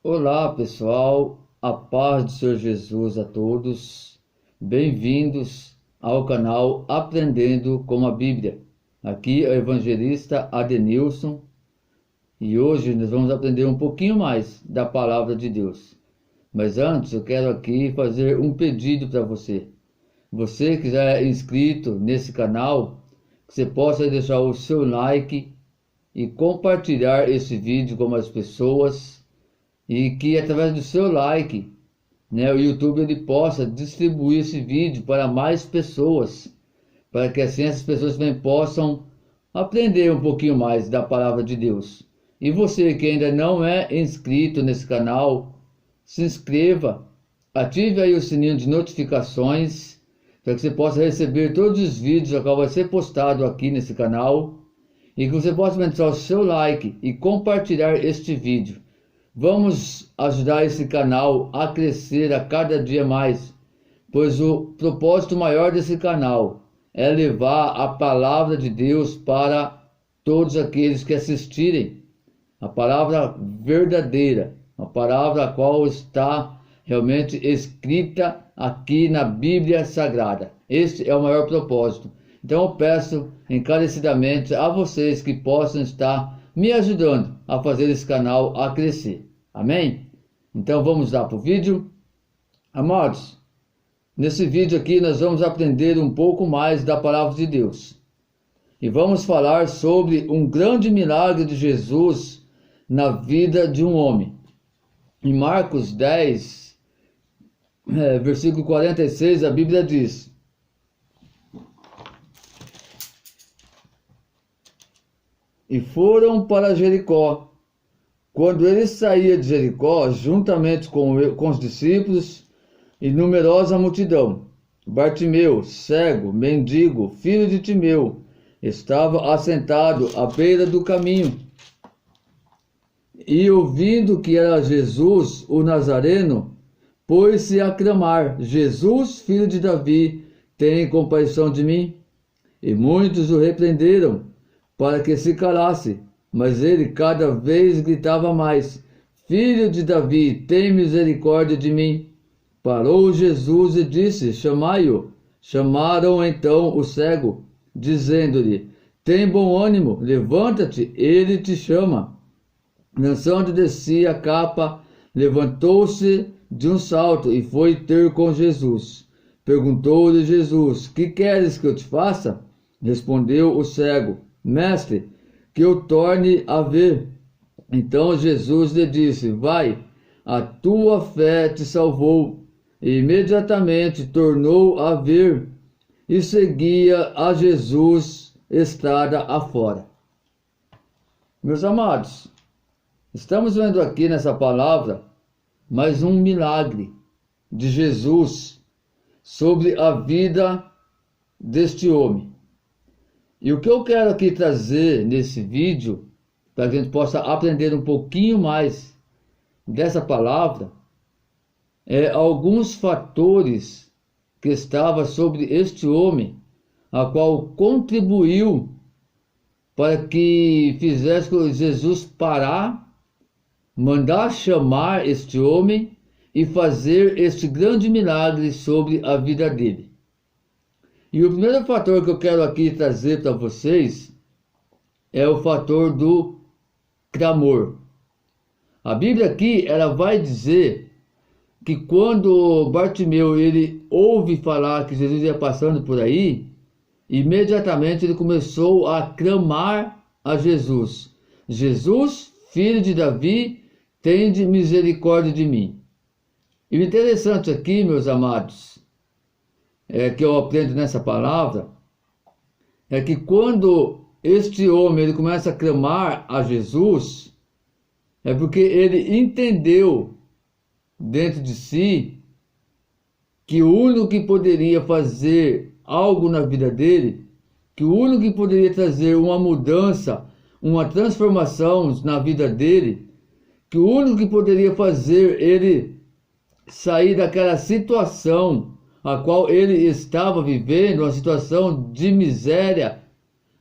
Olá pessoal, a paz do Senhor Jesus a todos, bem-vindos ao canal Aprendendo com a Bíblia. Aqui é o evangelista Adenilson e hoje nós vamos aprender um pouquinho mais da Palavra de Deus. Mas antes eu quero aqui fazer um pedido para você. Você que já é inscrito nesse canal, que você possa deixar o seu like e compartilhar esse vídeo com as pessoas. E que através do seu like, o YouTube ele possa distribuir esse vídeo para mais pessoas, para que assim essas pessoas também possam aprender um pouquinho mais da palavra de Deus. E você que ainda não é inscrito nesse canal, se inscreva, ative aí o sininho de notificações, para que você possa receber todos os vídeos que vai ser postado aqui nesse canal, e que você possa deixar o seu like e compartilhar este vídeo. Vamos ajudar esse canal a crescer a cada dia mais, pois o propósito maior desse canal é levar a palavra de Deus para todos aqueles que assistirem, a palavra verdadeira, a palavra a qual está realmente escrita aqui na Bíblia Sagrada. Este é o maior propósito. Então eu peço encarecidamente a vocês que possam estar me ajudando a fazer esse canal a crescer. Amém? Então vamos lá para o vídeo. Amados, nesse vídeo aqui nós vamos aprender um pouco mais da palavra de Deus. E vamos falar sobre um grande milagre de Jesus na vida de um homem. Em Marcos 10, versículo 46, a Bíblia diz: E foram para Jericó. Quando ele saía de Jericó, juntamente com os discípulos e numerosa multidão, Bartimeu, cego, mendigo, filho de Timeu, estava assentado à beira do caminho. E ouvindo que era Jesus, o Nazareno, pôs-se a clamar: Jesus, filho de Davi, tem compaixão de mim. E muitos o repreenderam para que se calasse. Mas ele cada vez gritava mais: Filho de Davi, tem misericórdia de mim. Parou Jesus e disse: Chamai-o. Chamaram então o cego, dizendo-lhe: Tem bom ânimo, levanta-te, ele te chama. Lançando de si a capa, levantou-se de um salto e foi ter com Jesus. Perguntou-lhe Jesus: Que queres que eu te faça? Respondeu o cego: Mestre, que eu torne a ver. Então Jesus lhe disse: Vai, a tua fé te salvou. E imediatamente tornou a ver e seguia a Jesus estrada afora. Meus amados, estamos vendo aqui nessa palavra mais um milagre de Jesus sobre a vida deste homem. E o que eu quero aqui trazer nesse vídeo, para que a gente possa aprender um pouquinho mais dessa palavra, é alguns fatores que estavam sobre este homem, a qual contribuiu para que fizesse Jesus parar, mandar chamar este homem e fazer este grande milagre sobre a vida dele. E o primeiro fator que eu quero aqui trazer para vocês é o fator do clamor. A Bíblia aqui ela vai dizer que quando Bartimeu ele ouve falar que Jesus ia passando por aí, imediatamente ele começou a clamar a Jesus: Jesus, filho de Davi, tende misericórdia de mim. E o interessante aqui, meus amados, que eu aprendo nessa palavra, é que quando este homem ele começa a clamar a Jesus, é porque ele entendeu dentro de si que o único que poderia fazer algo na vida dele, que o único que poderia trazer uma mudança, uma transformação na vida dele, que o único que poderia fazer ele sair daquela situação a qual ele estava vivendo, uma situação de miséria,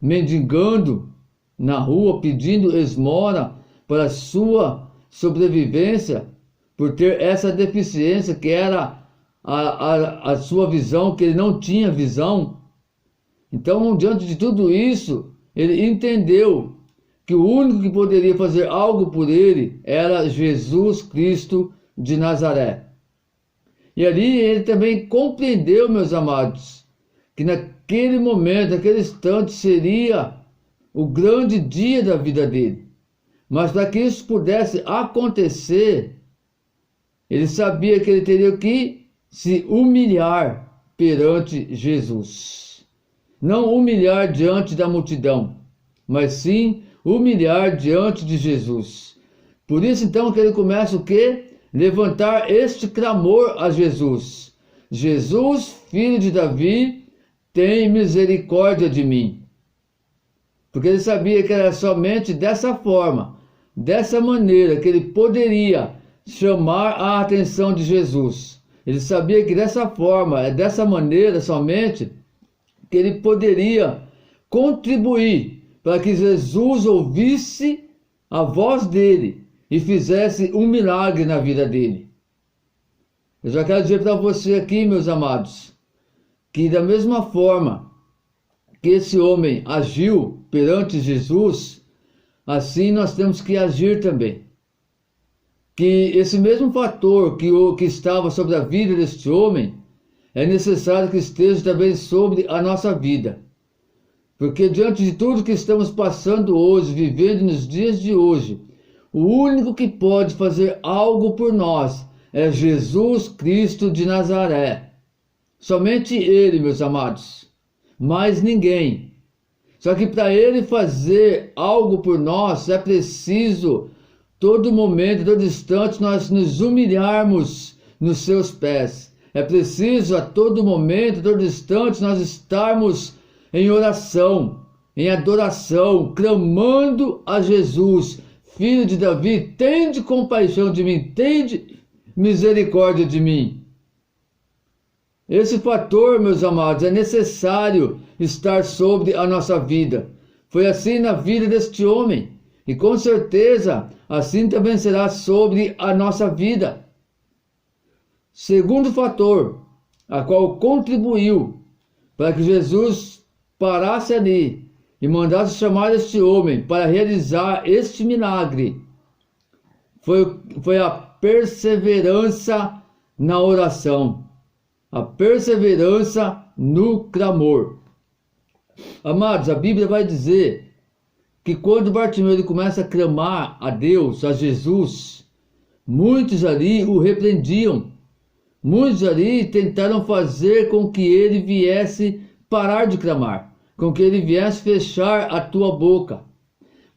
mendigando na rua, pedindo esmola para sua sobrevivência, por ter essa deficiência que era a sua visão, que ele não tinha visão. Então, diante de tudo isso, ele entendeu que o único que poderia fazer algo por ele era Jesus Cristo de Nazaré. E ali ele também compreendeu, meus amados, que naquele momento, naquele instante, seria o grande dia da vida dele. Mas para que isso pudesse acontecer, ele sabia que ele teria que se humilhar perante Jesus. Não humilhar diante da multidão, mas sim humilhar diante de Jesus. Por isso então que ele começa o quê? Levantar este clamor a Jesus. Jesus, filho de Davi, tem misericórdia de mim. Porque ele sabia que era somente dessa forma, dessa maneira, que ele poderia chamar a atenção de Jesus. Ele sabia que dessa forma, dessa maneira somente, que ele poderia contribuir para que Jesus ouvisse a voz dele e fizesse um milagre na vida dele. Eu já quero dizer para você aqui, meus amados, que da mesma forma que esse homem agiu perante Jesus, assim nós temos que agir também. Que esse mesmo fator que estava sobre a vida deste homem, é necessário que esteja também sobre a nossa vida. Porque diante de tudo que estamos passando hoje, vivendo nos dias de hoje, o único que pode fazer algo por nós é Jesus Cristo de Nazaré. Somente Ele, meus amados, mais ninguém. Só que para Ele fazer algo por nós, é preciso, todo momento, todo instante, nós nos humilharmos nos seus pés. É preciso a todo momento, todo instante, nós estarmos em oração, em adoração, clamando a Jesus, filho de Davi, tende compaixão de mim, tende misericórdia de mim. Esse fator, meus amados, é necessário estar sobre a nossa vida. Foi assim na vida deste homem, e com certeza assim também será sobre a nossa vida. Segundo fator, a qual contribuiu para que Jesus parasse ali e mandasse chamar este homem para realizar este milagre, foi a perseverança na oração, a perseverança no clamor. Amados, a Bíblia vai dizer que quando Bartimeu ele começa a clamar a Deus, a Jesus, muitos ali o repreendiam. Muitos ali tentaram fazer com que ele viesse parar de clamar, com que ele viesse fechar a tua boca.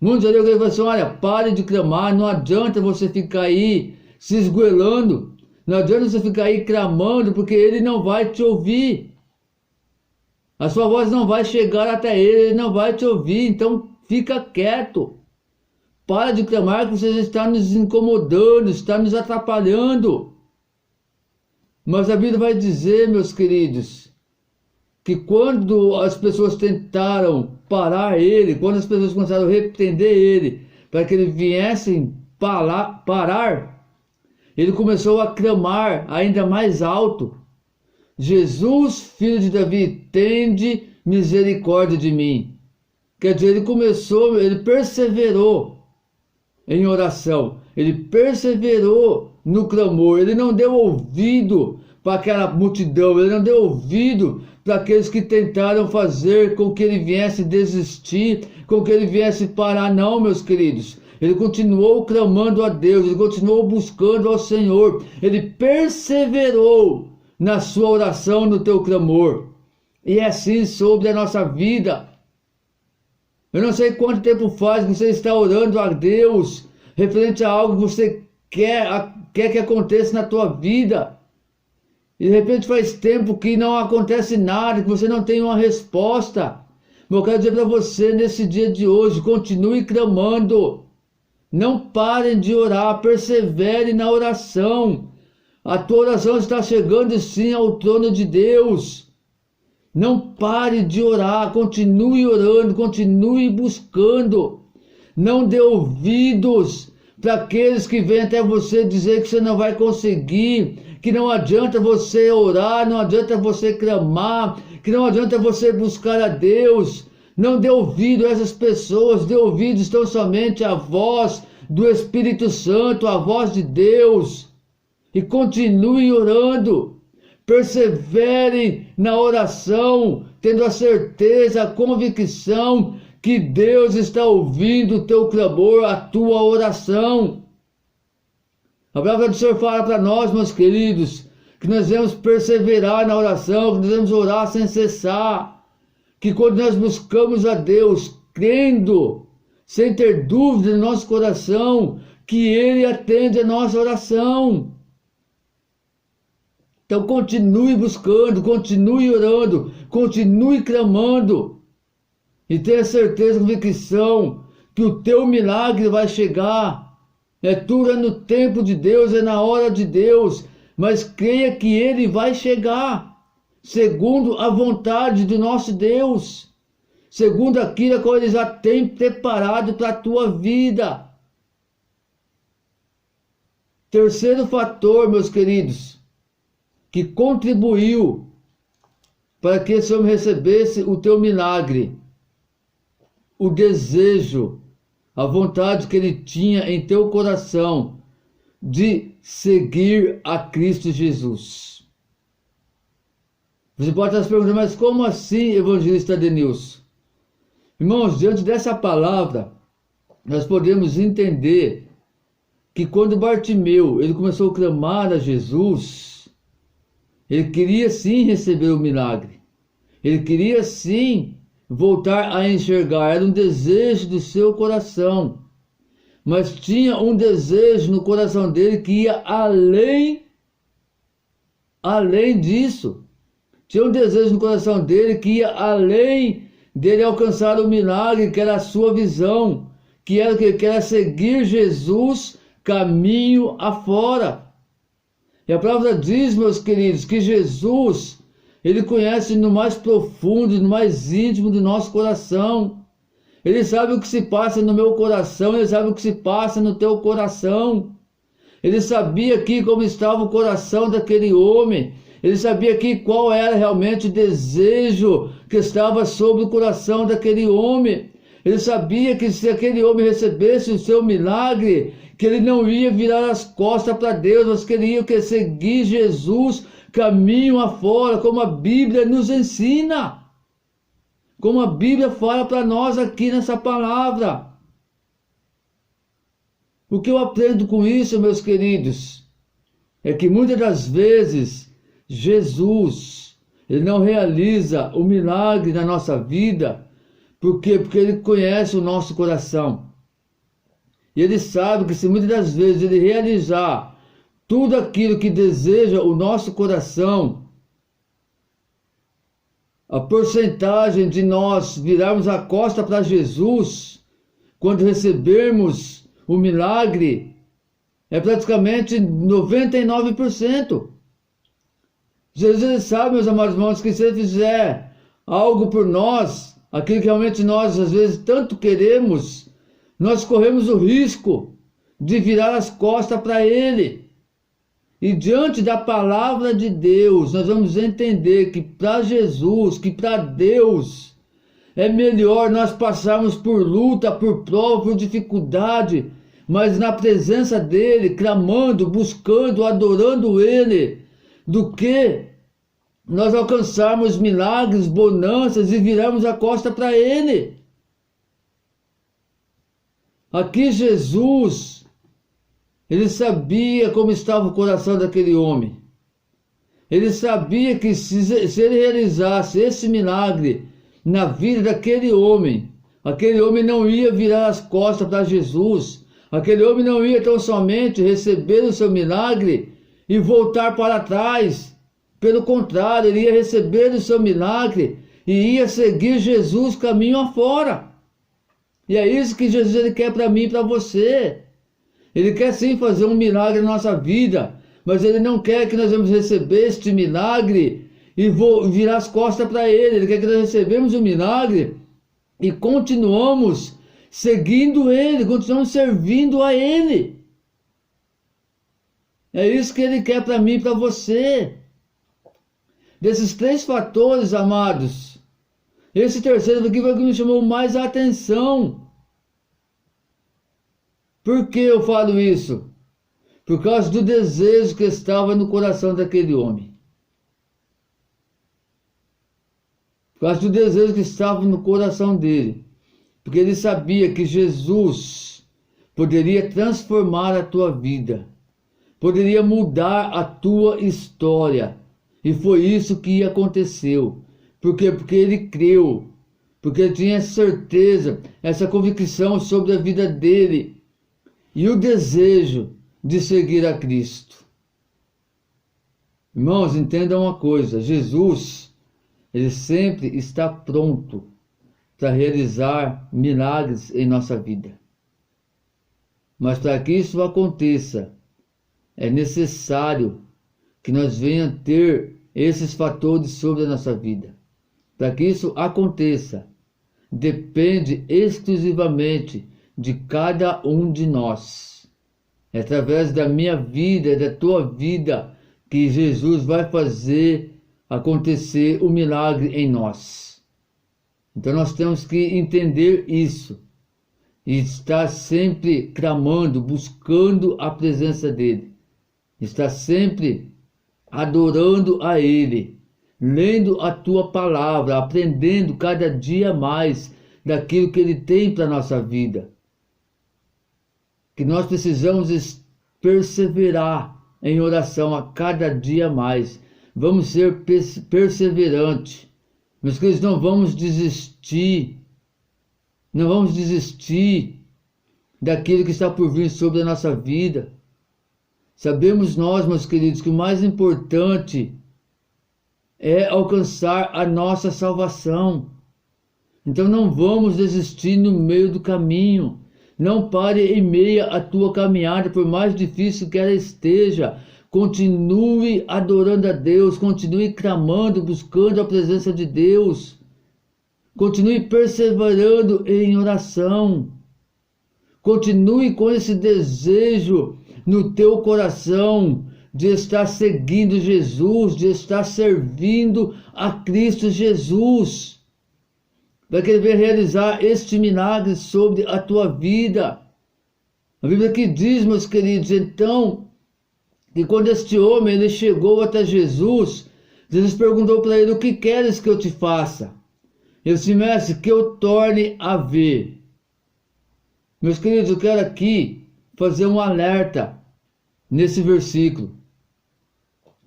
Muitos ali falaram assim, olha, pare de clamar, não adianta você ficar aí se esgoelando, não adianta você ficar aí clamando, porque ele não vai te ouvir. A sua voz não vai chegar até ele não vai te ouvir, então fica quieto. Para de clamar que você está nos incomodando, está nos atrapalhando. Mas a Bíblia vai dizer, meus queridos, que quando as pessoas tentaram parar ele, quando as pessoas começaram a repreender ele, para que ele viesse parar, ele começou a clamar ainda mais alto. Jesus, filho de Davi, tende misericórdia de mim. Quer dizer, ele perseverou em oração, ele perseverou no clamor, ele não deu ouvido para aquela multidão, ele não deu ouvido para aqueles que tentaram fazer com que ele viesse desistir, com que ele viesse parar. Não, meus queridos, ele continuou clamando a Deus, ele continuou buscando ao Senhor, ele perseverou na sua oração, no teu clamor. E é assim sobre a nossa vida. Eu não sei quanto tempo faz que você está orando a Deus referente a algo que você quer que aconteça na tua vida. E de repente faz tempo que não acontece nada, que você não tem uma resposta. Mas eu quero dizer para você nesse dia de hoje, continue clamando. Não parem de orar, persevere na oração. A tua oração está chegando sim ao trono de Deus. Não pare de orar, continue orando, continue buscando. Não dê ouvidos para aqueles que vêm até você dizer que você não vai conseguir, que não adianta você orar, não adianta você clamar, que não adianta você buscar a Deus. Não dê ouvido a essas pessoas, dê ouvidos tão somente à voz do Espírito Santo, à voz de Deus. E continue orando. Perseverem na oração, tendo a certeza, a convicção que Deus está ouvindo o teu clamor, a tua oração. A palavra do Senhor fala para nós, meus queridos, que nós devemos perseverar na oração, que nós devemos orar sem cessar, que quando nós buscamos a Deus, crendo, sem ter dúvida no nosso coração, que Ele atende a nossa oração. Então continue buscando, continue orando, continue clamando e tenha certeza, convicção que o teu milagre vai chegar. É tudo no tempo de Deus, é na hora de Deus, mas creia que Ele vai chegar, segundo a vontade do nosso Deus, segundo aquilo que Ele já tem preparado para a tua vida. Terceiro fator, meus queridos, que contribuiu para que esse homem recebesse o teu milagre, o desejo, a vontade que ele tinha em teu coração de seguir a Cristo Jesus. Você pode estar se perguntando, mas como assim, evangelista Denilson? Irmãos, diante dessa palavra, nós podemos entender que quando Bartimeu ele começou a clamar a Jesus, ele queria sim receber o milagre. Ele queria sim voltar a enxergar. Era um desejo do seu coração. Mas tinha um desejo no coração dele que ia além disso. Tinha um desejo no coração dele que ia além dele alcançar o milagre, que era a sua visão, que era seguir Jesus caminho afora. E a palavra diz, meus queridos, que Jesus, Ele conhece no mais profundo, no mais íntimo do nosso coração. Ele sabe o que se passa no meu coração, Ele sabe o que se passa no teu coração. Ele sabia aqui como estava o coração daquele homem. Ele sabia aqui qual era realmente o desejo que estava sobre o coração daquele homem. Ele sabia que se aquele homem recebesse o seu milagre, que ele não ia virar as costas para Deus, mas que ele ia seguir Jesus caminho afora, como a Bíblia nos ensina. Como a Bíblia fala para nós aqui nessa palavra. O que eu aprendo com isso, meus queridos, é que muitas das vezes Jesus, Ele não realiza o milagre na nossa vida. Por quê? Porque Ele conhece o nosso coração. E Ele sabe que se muitas das vezes Ele realizar tudo aquilo que deseja o nosso coração, a porcentagem de nós virarmos a costa para Jesus, quando recebermos o milagre, é praticamente 99%. Jesus sabe, meus amados irmãos, que se Ele fizer algo por nós, aquilo que realmente nós às vezes tanto queremos, nós corremos o risco de virar as costas para Ele. E diante da palavra de Deus, nós vamos entender que para Jesus, que para Deus, é melhor nós passarmos por luta, por prova, por dificuldade, mas na presença dEle, clamando, buscando, adorando Ele, do que nós alcançarmos milagres, bonanças e virarmos a costa para Ele. Aqui Jesus, Ele sabia como estava o coração daquele homem. Ele sabia que se ele realizasse esse milagre na vida daquele homem, aquele homem não ia virar as costas para Jesus. Aquele homem não ia tão somente receber o seu milagre e voltar para trás. Pelo contrário, ele ia receber o seu milagre e ia seguir Jesus caminho afora. E é isso que Jesus ele quer para mim e para você. Ele quer sim fazer um milagre na nossa vida, mas Ele não quer que nós vamos receber este milagre e virar as costas para Ele. Ele quer que nós recebamos o milagre e continuamos seguindo Ele, continuamos servindo a Ele. É isso que Ele quer para mim e para você. Desses 3 fatores, amados, esse terceiro aqui foi o que me chamou mais a atenção. Por que eu falo isso? Por causa do desejo que estava no coração daquele homem. Por causa do desejo que estava no coração dele. Porque ele sabia que Jesus poderia transformar a tua vida. Poderia mudar a tua história. E foi isso que aconteceu. Por quê? Porque ele creu. Porque ele tinha certeza, essa convicção sobre a vida dele. E o desejo de seguir a Cristo. Irmãos, entendam uma coisa. Jesus, ele sempre está pronto para realizar milagres em nossa vida. Mas para que isso aconteça, é necessário que nós venhamos ter esses fatores sobre a nossa vida. Para que isso aconteça, depende exclusivamente de cada um de nós. É através da minha vida, da tua vida, que Jesus vai fazer acontecer o milagre em nós. Então nós temos que entender isso e estar sempre clamando, buscando a presença dele. Estar sempre adorando a Ele, lendo a Tua palavra, aprendendo cada dia mais daquilo que Ele tem para a nossa vida. Que nós precisamos perseverar em oração a cada dia mais. Vamos ser perseverantes. Meus queridos, não vamos desistir. Não vamos desistir daquilo que está por vir sobre a nossa vida. Sabemos nós, meus queridos, que o mais importante é alcançar a nossa salvação. Então não vamos desistir no meio do caminho. Não pare em meio à tua caminhada, por mais difícil que ela esteja. Continue adorando a Deus, continue clamando, buscando a presença de Deus. Continue perseverando em oração. Continue com esse desejo no teu coração de estar seguindo Jesus, de estar servindo a Cristo Jesus. Vai querer realizar este milagre sobre a tua vida. A Bíblia aqui diz, meus queridos, então, que quando este homem ele chegou até Jesus, Jesus perguntou para ele: o que queres que eu te faça? Ele disse: mestre, que eu torne a ver. Meus queridos, eu quero aqui fazer um alerta nesse versículo,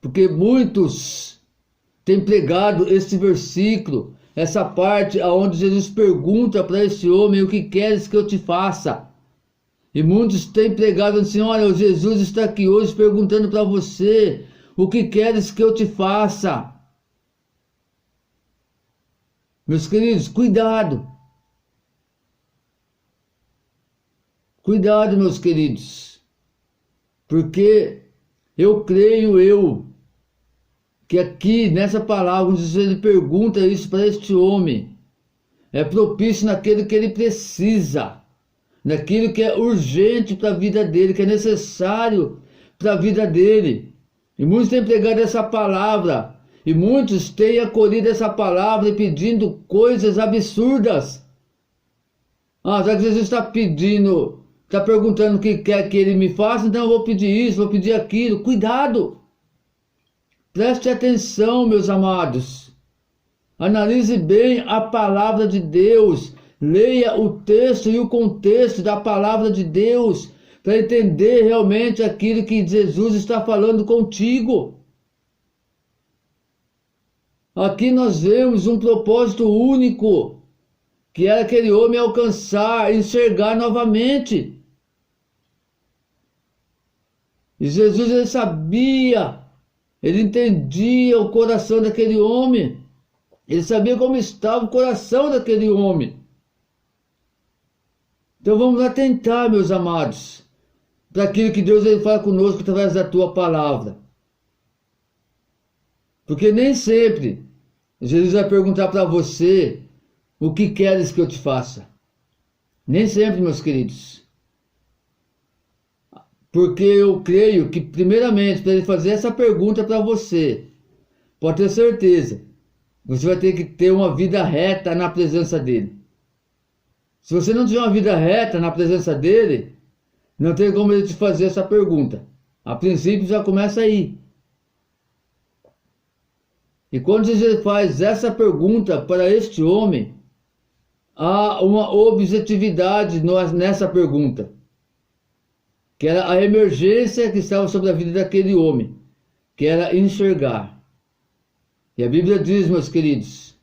porque muitos têm pregado este versículo, essa parte onde Jesus pergunta para esse homem: o que queres que eu te faça? E muitos têm pregado assim: olha, Jesus está aqui hoje perguntando para você: o que queres que eu te faça? Meus queridos, cuidado. Cuidado, meus queridos. Porque eu creio que aqui nessa palavra, onde ele pergunta isso para este homem, é propício naquilo que ele precisa, naquilo que é urgente para a vida dele, que é necessário para a vida dele. E muitos têm pregado essa palavra, e muitos têm acolhido essa palavra pedindo coisas absurdas. Já que Jesus está pedindo, está perguntando o que quer que ele me faça, então eu vou pedir isso, vou pedir aquilo. Cuidado! Preste atenção, meus amados. Analise bem a palavra de Deus. Leia o texto e o contexto da palavra de Deus para entender realmente aquilo que Jesus está falando contigo. Aqui nós vemos um propósito único, que era aquele homem alcançar, enxergar novamente. E Jesus, ele sabia, ele entendia o coração daquele homem, ele sabia como estava o coração daquele homem. Então vamos atentar, meus amados, para aquilo que Deus ele fala conosco através da tua palavra. Porque nem sempre Jesus vai perguntar para você: o que queres que eu te faça? Nem sempre, meus queridos. Porque eu creio que, primeiramente, para ele fazer essa pergunta para você, pode ter certeza, você vai ter que ter uma vida reta na presença dele. Se você não tiver uma vida reta na presença dele, não tem como ele te fazer essa pergunta. A princípio já começa aí. E quando Jesus faz essa pergunta para este homem, há uma objetividade nessa pergunta, que era a emergência que estava sobre a vida daquele homem, que era enxergar. E a Bíblia diz, meus queridos,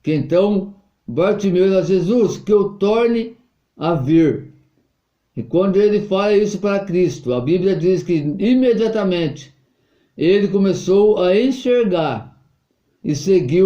que então Bartimeu era Jesus, que eu torne a ver. E quando ele fala isso para Cristo, a Bíblia diz que imediatamente ele começou a enxergar e seguiu